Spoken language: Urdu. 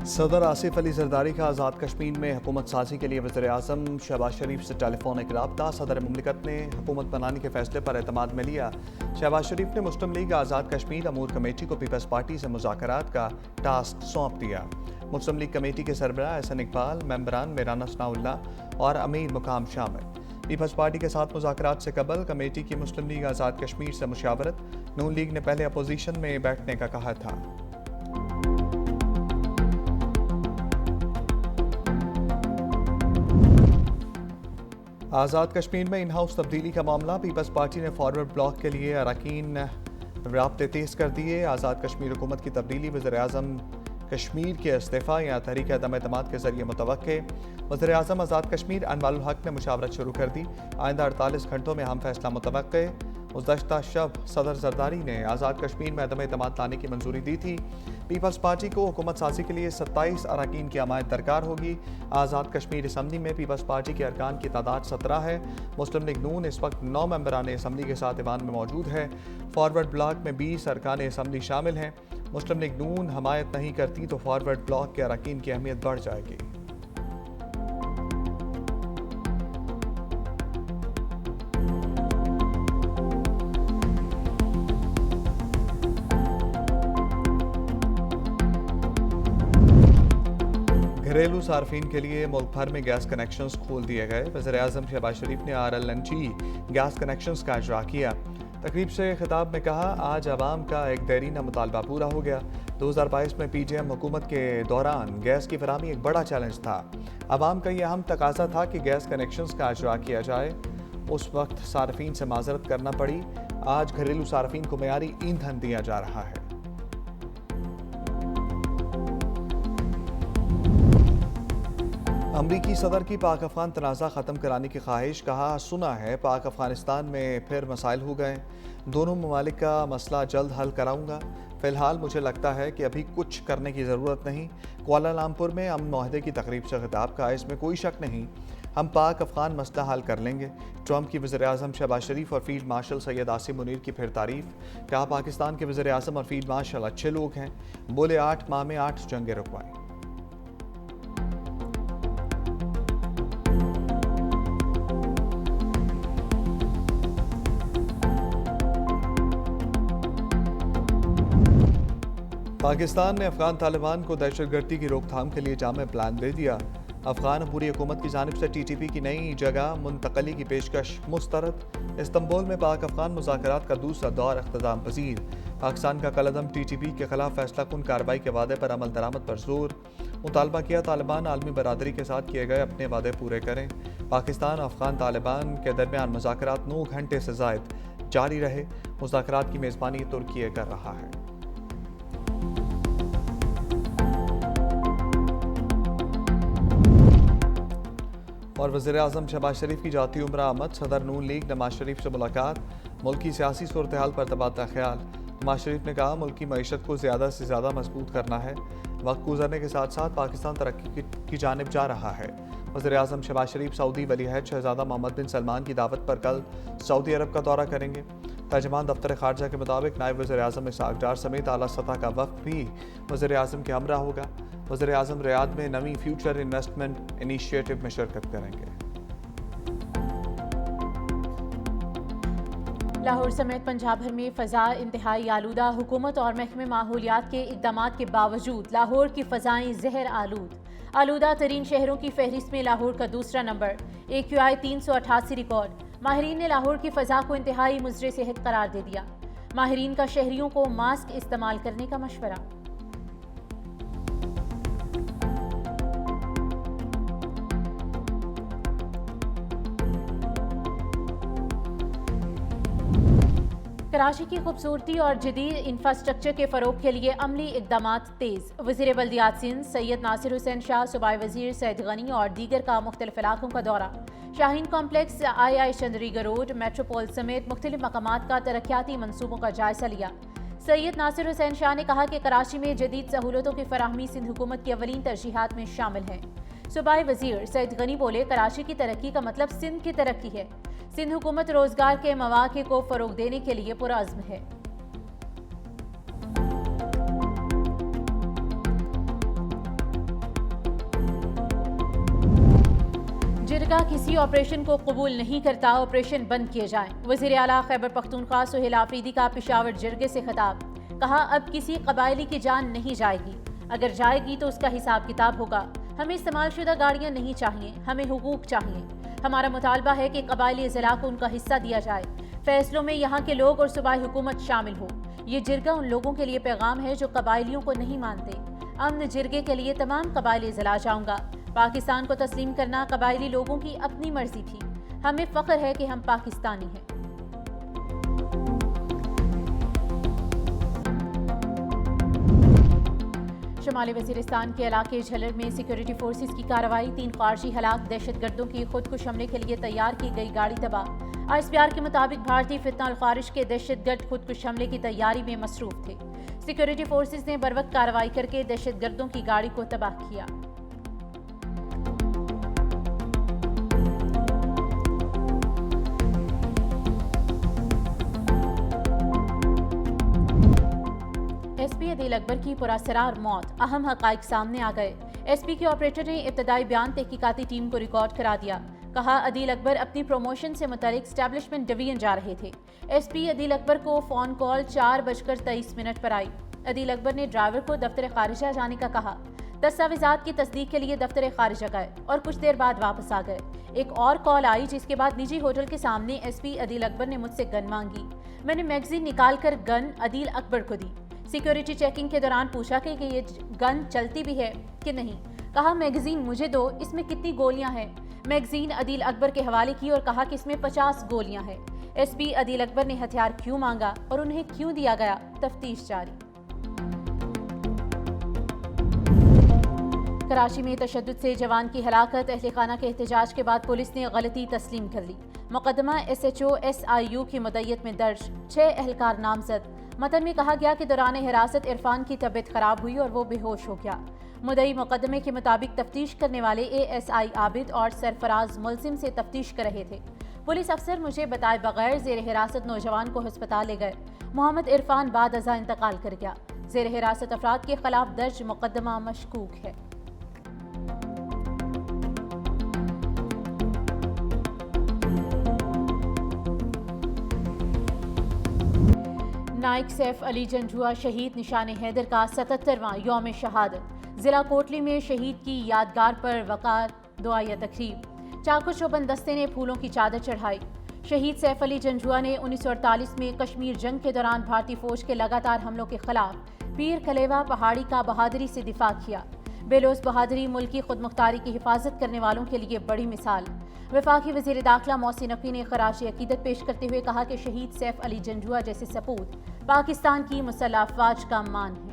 صدر آصف علی زرداری کا آزاد کشمیر میں حکومت سازی کے لیے وزیر اعظم شہباز شریف سے ٹیلی فونک رابطہ۔ صدر مملکت نے حکومت بنانے کے فیصلے پر اعتماد میں لیا۔ شہباز شریف نے مسلم لیگ آزاد کشمیر امور کمیٹی کو پیپلز پارٹی سے مذاکرات کا ٹاسک سونپ دیا۔ مسلم لیگ کمیٹی کے سربراہ احسن اقبال، ممبران میرانا ثناء اللہ اور امیر مقام شامل۔ پیپلز پارٹی کے ساتھ مذاکرات سے قبل کمیٹی کی مسلم لیگ آزاد کشمیر سے مشاورت۔ نون لیگ نے پہلے اپوزیشن میں بیٹھنے کا کہا تھا۔ آزاد کشمیر میں ان ہاؤس تبدیلی کا معاملہ، پیپلز پارٹی نے فارورڈ بلاک کے لیے اراکین رابطے تیز کر دیے۔ آزاد کشمیر حکومت کی تبدیلی وزیر اعظم کشمیر کے استعفیٰ یا تحریک عدم اعتماد کے ذریعے متوقع۔ وزیر اعظم آزاد کشمیر انوار الحق نے مشاورت شروع کر دی۔ آئندہ 48 گھنٹوں میں اہم فیصلہ متوقع۔ گزشتہ شب صدر زرداری نے آزاد کشمیر میں عدم اعتماد لانے کی منظوری دی تھی۔ پیپلز پارٹی کو حکومت سازی کے لیے 27 اراکین کی حمایت درکار ہوگی۔ آزاد کشمیر اسمبلی میں پیپلز پارٹی کے ارکان کی تعداد 17 ہے۔ مسلم لیگ نون اس وقت 9 ممبران اسمبلی کے ساتھ ایوان میں موجود ہے۔ فارورڈ بلاک میں 20 ارکان اسمبلی شامل ہیں۔ مسلم لیگ نون حمایت نہیں کرتی تو فارورڈ بلاک کے اراکین کی اہمیت بڑھ جائے گی۔ گھریلو صارفین کے لیے ملک بھر میں گیس کنیکشنز کھول دیے گئے۔ وزیر اعظم شہباز شریف نے RLNG گیس کنیکشنز کا اجرا کیا۔ تقریب سے خطاب میں کہا، آج عوام کا ایک دیرینہ مطالبہ پورا ہو گیا۔ 2022 میں PJM حکومت کے دوران گیس کی فراہمی ایک بڑا چیلنج تھا۔ عوام کا یہ اہم تقاضا تھا کہ گیس کنیکشنز کا اجرا کیا جائے۔ اس وقت صارفین سے معذرت کرنا پڑی۔ آج گھریلو صارفین کو معیاری ایندھن دیا جا رہا ہے۔ امریکی صدر کی پاک افغان تنازع ختم کرانے کی خواہش، کہا سنا ہے پاک افغانستان میں پھر مسائل ہو گئے، دونوں ممالک کا مسئلہ جلد حل کراؤں گا۔ فی الحال مجھے لگتا ہے کہ ابھی کچھ کرنے کی ضرورت نہیں۔ کوالالمپور میں امن معاہدے کی تقریب سے خطاب، کہا اس میں کوئی شک نہیں، ہم پاک افغان مسئلہ حل کر لیں گے۔ ٹرمپ کی وزیر اعظم شہباز شریف اور فیلڈ مارشل سید عاصم منیر کی پھر تعریف، کہا پاکستان کے وزیر اعظم اور فیلڈ مارشل اچھے لوگ ہیں، بولے 8 ماہ میں 8 جنگیں رکوائیں۔ پاکستان نے افغان طالبان کو دہشت گردی کی روک تھام کے لیے جامع پلان دے دیا۔ افغان عبوری حکومت کی جانب سے TTP کی نئی جگہ منتقلی کی پیشکش مسترد۔ استنبول میں پاک افغان مذاکرات کا دوسرا دور اختتام پذیر۔ پاکستان کا کالعدم TTP کے خلاف فیصلہ کن کارروائی کے وعدے پر عمل درآمد پر زور۔ مطالبہ کیا طالبان عالمی برادری کے ساتھ کیے گئے اپنے وعدے پورے کریں۔ پاکستان اور افغان طالبان کے درمیان مذاکرات 9 گھنٹے سے زائد جاری رہے۔ مذاکرات کی میزبانی ترکی کر رہا ہے۔ اور وزیر اعظم شہباز شریف کی جاتی عمرہ آمد، صدر نون لیگ نواز شریف سے ملاقات، ملکی سیاسی صورتحال پر تبادلہ خیال۔ نواز شریف نے کہا ملک کی معیشت کو زیادہ سے زیادہ مضبوط کرنا ہے، وقت گزرنے کے ساتھ ساتھ پاکستان ترقی کی جانب جا رہا ہے۔ وزیر اعظم شہباز شریف سعودی ولی عہد شہزادہ محمد بن سلمان کی دعوت پر کل سعودی عرب کا دورہ کریں گے۔ ترجمان دفتر خارجہ کے مطابق نائب وزیر اعظم اسحاق ڈار سمیت اعلیٰ سطح کا وفد بھی وزیر اعظم کے ہمراہ ہوگا۔ وزیر اعظم ریاض میں نویں فیوچر انویسٹمنٹ انیشیٹو میں شرکت کریں گے۔ لاہور سمیت پنجاب بھر میں فضا انتہائی آلودہ، حکومت اور محکمہ ماحولیات کے اقدامات کے باوجود لاہور کی فضائیں زہر آلودہ ترین شہروں کی فہرست میں لاہور کا دوسرا نمبر، AQI 388 ریکارڈ۔ ماہرین نے لاہور کی فضا کو انتہائی مضر صحت قرار دے دیا۔ ماہرین کا شہریوں کو ماسک استعمال کرنے کا مشورہ۔ کراچی کی خوبصورتی اور جدید انفراسٹرکچر کے فروغ کے لیے عملی اقدامات تیز۔ وزیر بلدیات سندھ سید ناصر حسین شاہ، صوبائی وزیر سید غنی اور دیگر کا مختلف علاقوں کا دورہ۔ شاہین کمپلیکس، II چندریگا روڈ، میٹروپول سمیت مختلف مقامات کا ترقیاتی منصوبوں کا جائزہ لیا۔ سید ناصر حسین شاہ نے کہا کہ کراچی میں جدید سہولتوں کی فراہمی سندھ حکومت کی اولین ترجیحات میں شامل ہے۔ صوبائی وزیر سید غنی بولے، کراچی کی ترقی کا مطلب سندھ کی ترقی ہے۔ سندھ حکومت روزگار کے مواقع کو فروغ دینے کے لیے پرعزم ہے۔ جرگہ کسی آپریشن کو قبول نہیں کرتا، آپریشن بند کیے جائیں۔ وزیر اعلیٰ خیبر پختونخوا سہیل آفریدی کا پشاور جرگے سے خطاب، کہا اب کسی قبائلی کی جان نہیں جائے گی، اگر جائے گی تو اس کا حساب کتاب ہوگا۔ ہمیں استعمال شدہ گاڑیاں نہیں چاہیے، ہمیں حقوق چاہیے۔ ہمارا مطالبہ ہے کہ قبائلی اضلاع کو ان کا حصہ دیا جائے، فیصلوں میں یہاں کے لوگ اور صوبائی حکومت شامل ہو۔ یہ جرگہ ان لوگوں کے لیے پیغام ہے جو قبائلیوں کو نہیں مانتے۔ امن جرگے کے لیے تمام قبائلی اضلاع جاؤں گا۔ پاکستان کو تسلیم کرنا قبائلی لوگوں کی اپنی مرضی تھی، ہمیں فخر ہے کہ ہم پاکستانی ہیں۔ شمالی وزیرستان کے علاقے جھلر میں سیکورٹی فورسز کی کارروائی، 3 خارجی ہلاک، دہشت گردوں کی خود کش حملے کے لیے تیار کی گئی گاڑی تباہ۔ آئی ایس پی آر کے مطابق بھارتی فتنہ الخارج کے دہشت گرد خود کش حملے کی تیاری میں مصروف تھے۔ سیکورٹی فورسز نے بروقت کارروائی کر کے دہشت گردوں کی گاڑی کو تباہ کیا۔ ایس پی عدیل اکبر کی پراسرار موت، اہم حقائق سامنے آ گئے۔ ایس پی کے آپریٹر نے ابتدائی بیان تحقیقاتی ٹیم کو ریکارڈ کرا دیا، کہا عدیل اکبر اپنی پروموشن سے متعلق اسٹیبلشمنٹ ڈویژن جا رہے تھے۔ ایس پی عدیل اکبر کو فون کال 4:23 پر آئی۔ عدیل اکبر نے ڈرائیور کو دفتر خارجہ جانے کا کہا، دستاویزات کی تصدیق کے لیے دفتر خارجہ گئے اور کچھ دیر بعد واپس آ گئے۔ ایک اور کال آئی جس کے بعد نجی ہوٹل کے سامنے ایس پی عدیل اکبر نے مجھ سے گن مانگی۔ میں نے میگزین نکال کر گن عدیل اکبر کو دی۔ سیکیورٹی چیکنگ کے دوران پوچھا کہ یہ گن چلتی بھی ہے کہ نہیں، کہا میگزین مجھے دو، اس میں کتنی گولیاں ہیں۔ میگزین عدیل اکبر کے حوالے کی اور کہا کہ اس میں 50 گولیاں ہیں۔ ایس پی عدیل اکبر نے ہتھیار کیوں مانگا اور انہیں کیوں دیا گیا، تفتیش جاری۔ کراچی میں تشدد سے جوان کی ہلاکت، اہل خانہ کے احتجاج کے بعد پولیس نے غلطی تسلیم کر لی۔ مقدمہ S H O S I U کی مدعیت میں درج، 6 اہلکار نامزد۔ متن میں کہا گیا کہ دوران حراست عرفان کی طبیعت خراب ہوئی اور وہ بے ہوش ہو گیا۔ مدعی مقدمے کے مطابق تفتیش کرنے والے اے ایس آئی عابد اور سرفراز ملزم سے تفتیش کر رہے تھے۔ پولیس افسر مجھے بتائے بغیر زیر حراست نوجوان کو ہسپتال لے گئے۔ محمد عرفان بعد ازاں انتقال کر گیا۔ زیر حراست افراد کے خلاف درج مقدمہ مشکوک ہے۔ نائک سیف علی جنجھوا شہید نشان حیدر کا 77واں یوم شہادت، ضلع کوٹلی میں شہید کی یادگار پر وقار دعائیہ تقریب، چاکو چوبند دستے نے پھولوں کی چادر چڑھائی۔ شہید سیف علی جنجھوا نے 1948 میں کشمیر جنگ کے دوران بھارتی فوج کے لگاتار حملوں کے خلاف پیر کلیوہ پہاڑی کا بہادری سے دفاع کیا۔ بے لوث بہادری ملک کی خود مختاری کی حفاظت کرنے والوں کے لیے بڑی مثال۔ وفاقی وزیر داخلہ محسن نقوی نے خراج عقیدت پیش کرتے ہوئے کہا کہ شہید سیف علی جنجھوا جیسے سپوت پاکستان کی مسلح افواج کا مان ہے۔